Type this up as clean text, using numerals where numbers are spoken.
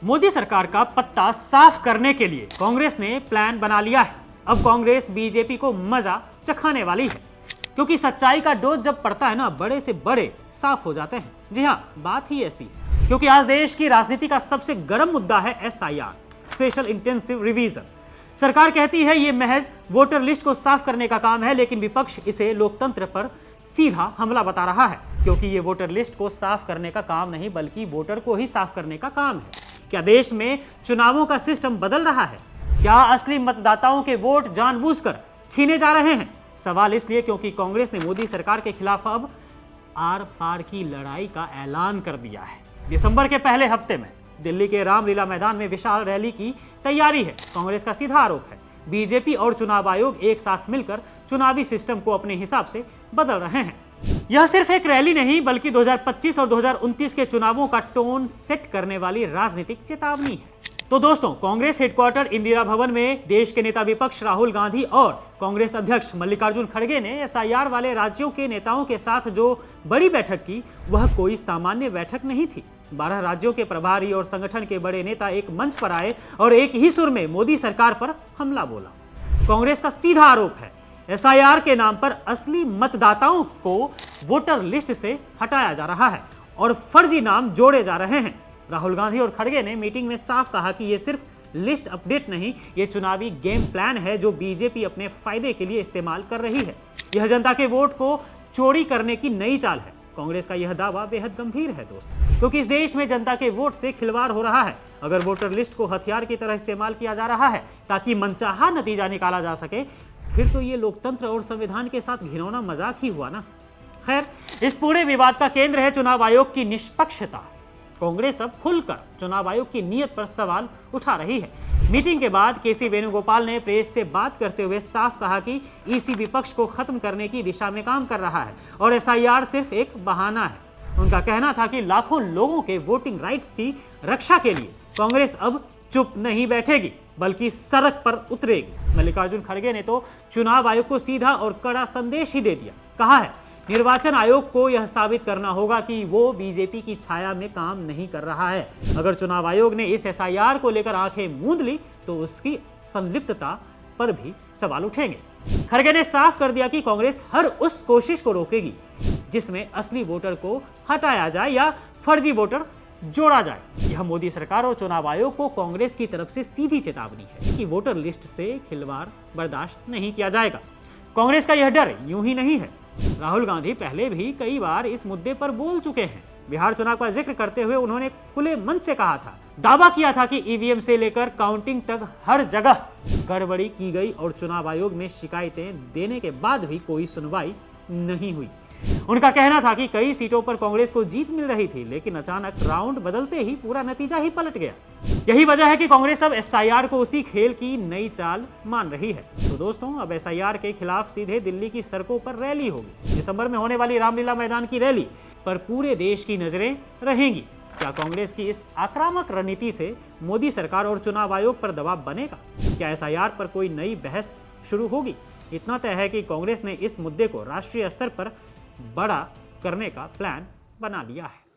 मोदी सरकार का पत्ता साफ करने के लिए कांग्रेस ने प्लान बना लिया है। अब कांग्रेस बीजेपी को मजा चखाने वाली है, क्योंकि सच्चाई का डोज जब पड़ता है ना, बड़े से बड़े साफ हो जाते हैं। जी हाँ, बात ही ऐसी है, क्योंकि आज देश की राजनीति का सबसे गर्म मुद्दा है SIR, स्पेशल इंटेंसिव रिवीजन। सरकार कहती है ये महज वोटर लिस्ट को साफ करने का काम है, लेकिन विपक्ष इसे लोकतंत्र पर सीधा हमला बता रहा है, क्योंकि ये वोटर लिस्ट को साफ करने का काम नहीं बल्कि वोटर को ही साफ करने का काम है। क्या देश में चुनावों का सिस्टम बदल रहा है? क्या असली मतदाताओं के वोट जानबूझकर छीने जा रहे हैं? सवाल इसलिए क्योंकि कांग्रेस ने मोदी सरकार के खिलाफ अब आर पार की लड़ाई का ऐलान कर दिया है। दिसंबर के पहले हफ्ते में दिल्ली के रामलीला मैदान में विशाल रैली की तैयारी है। कांग्रेस का सीधा आरोप है बीजेपी और चुनाव आयोग एक साथ मिलकर चुनावी सिस्टम को अपने हिसाब से बदल रहे हैं। यह सिर्फ एक रैली नहीं बल्कि 2025 और 2029 के चुनावों का टोन सेट करने वाली राजनीतिक चेतावनी है। तो दोस्तों, कांग्रेस हेडक्वार्टर इंदिरा भवन में देश के नेता विपक्ष राहुल गांधी और कांग्रेस अध्यक्ष मल्लिकार्जुन खड़गे ने SIR वाले राज्यों के नेताओं के साथ जो बड़ी बैठक की, वह कोई सामान्य बैठक नहीं थी। 12 राज्यों के प्रभारी और संगठन के बड़े नेता एक मंच पर आए और एक ही सुर में मोदी सरकार पर हमला बोला। कांग्रेस का सीधा आरोप है SIR के नाम पर असली मतदाताओं को वोटर लिस्ट से हटाया जा रहा है और फर्जी नाम जोड़े जा रहे हैं। राहुल गांधी और खड़गे ने मीटिंग में साफ कहा कि यह सिर्फ लिस्ट अपडेट नहीं, यह चुनावी गेम प्लान है जो बीजेपी अपने फायदे के लिए इस्तेमाल कर रही है। यह जनता के वोट को चोरी करने की नई चाल है। कांग्रेस का यह दावा बेहद गंभीर है दोस्तों, क्योंकि इस देश में जनता के वोट से खिलवाड़ हो रहा है। अगर वोटर लिस्ट को हथियार की तरह इस्तेमाल किया जा रहा है ताकि मनचाहा नतीजा निकाला जा सके, फिर तो ये लोकतंत्र और संविधान के साथ घिनौना मजाक ही हुआ ना। खैर, इस पूरे विवाद का केंद्र है चुनाव आयोग की निष्पक्षता। कांग्रेस अब खुलकर चुनाव आयोग की नीयत पर सवाल उठा रही है। मीटिंग के बाद KC वेणुगोपाल ने प्रेस से बात करते हुए साफ कहा कि EC विपक्ष को खत्म करने की दिशा में काम कर रहा है और SIR सिर्फ एक बहाना है। उनका कहना था कि लाखों लोगों के वोटिंग राइट्स की रक्षा के लिए कांग्रेस अब चुप नहीं बैठेगी बल्कि सड़क पर उतरेगी। मल्लिकार्जुन खड़गे ने तो चुनाव आयोग को सीधा और कड़ा संदेश ही दे दिया। कहा है निर्वाचन आयोग को यह साबित करना होगा कि वो बीजेपी की छाया में काम नहीं कर रहा है। अगर चुनाव आयोग ने इस SIR को लेकर आंखें मूंद ली तो उसकी संलिप्तता पर भी सवाल उठेंगे। खड़गे ने साफ कर दिया कि कांग्रेस हर उस कोशिश को रोकेगी जिसमें असली वोटर को हटाया जाए या फर्जी वोटर जोड़ा जाए। यह मोदी सरकार और चुनाव आयोग को कांग्रेस की तरफ से सीधी चेतावनी है कि वोटर लिस्ट से खिलवाड़ बर्दाश्त नहीं किया जाएगा। कांग्रेस का यह डर यूं ही नहीं है। राहुल गांधी पहले भी कई बार इस मुद्दे पर बोल चुके हैं। बिहार चुनाव का जिक्र करते हुए उन्होंने खुले मन से कहा था, दावा किया था कि EVM से लेकर काउंटिंग तक हर जगह गड़बड़ी की गई और चुनाव आयोग में शिकायतें देने के बाद भी कोई सुनवाई नहीं हुई। उनका कहना था कि कई सीटों पर कांग्रेस को जीत मिल रही थी, लेकिन अचानक राउंड बदलते ही पूरा नतीजा ही पलट गया। यही वजह है कि कांग्रेस अब SIR को उसी खेल की नई चाल मान रही है। तो दोस्तों, अब SIR के खिलाफ सीधे दिल्ली की सड़कों पर रैली होगी। दिसंबर में होने वाली रामलीला मैदान की रैली पर पूरे देश की नजरें रहेंगी। क्या कांग्रेस की इस आक्रामक रणनीति से मोदी सरकार और चुनाव आयोग पर दबाव बनेगा? क्या SIR पर कोई नई बहस शुरू होगी? इतना तय है कि कांग्रेस ने इस मुद्दे को राष्ट्रीय स्तर पर बड़ा करने का प्लान बना लिया है।